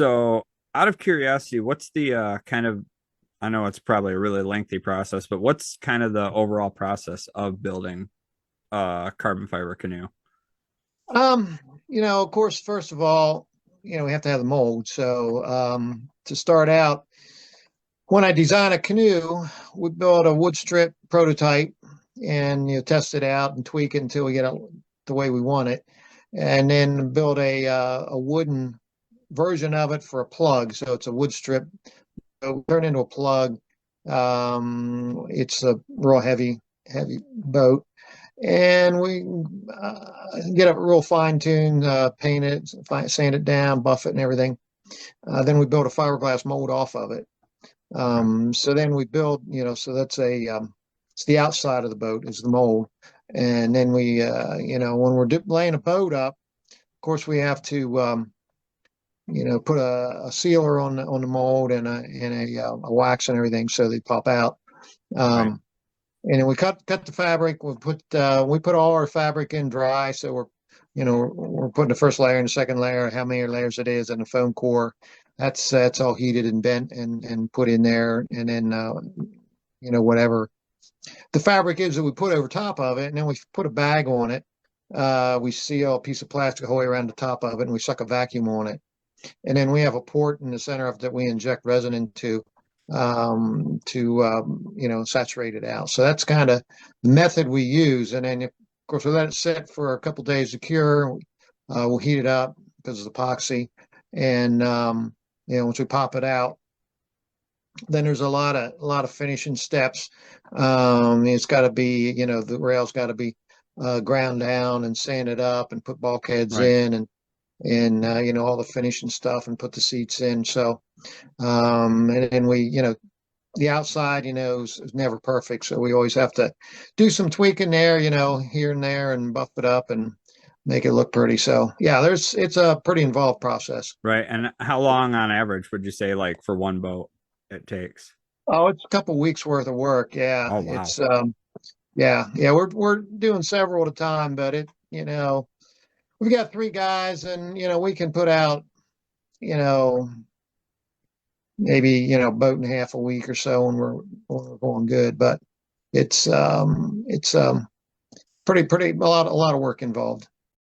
So, out of curiosity, what's the kind of, I know it's probably a really lengthy process, but what's kind of the overall process of building a carbon fiber canoe? Um, of course, first of all, we have to have the mold. So, to start out, when I design a canoe, we build a wood strip prototype and test it out and tweak it until we get it the way we want it, and then build a wooden version of it for a plug. So it's a wood strip, so turn into a plug. It's a real heavy boat, and we get it real fine tuned, paint it, sand it down, buff it, and everything. Then we build a fiberglass mold off of it. Okay. So then we build, so that's it's the outside of the boat is the mold, and then we, when we're laying a boat up, of course we have to, put a sealer on the mold and a wax and everything so they pop out. Right. Um, and then we cut the fabric. We put all our fabric in dry, so we're putting the first layer and the second layer, how many layers it is, and the foam core. That's all heated and bent and put in there, and then whatever the fabric is that we put over top of it, and then we put a bag on it. We seal a piece of plastic whole way around the top of it, and we suck a vacuum on it, and then we have a port in the center of that we inject resin into to saturate it out. So that's kind of the method we use. And then, of course, we let it sit for a couple days to cure. We'll heat it up because of the epoxy, and once we pop it out, then there's a lot of finishing steps. It's got to be, the rail's got to be ground down and sanded up and put bulkheads Right. in and all the finishing stuff and put the seats in. So and then we, the outside, is never perfect. So we always have to do some tweaking there, here and there and buff it up and make it look pretty. So yeah, it's a pretty involved process. Right. And how long on average would you say, like, for one boat it takes? Oh, it's a couple weeks worth of work. Yeah. Oh, wow. Yeah. We're doing several at a time, but we've got three guys and, we can put out, you know, maybe, boat and a half a week or so when we're going good. But it's pretty a lot of work involved.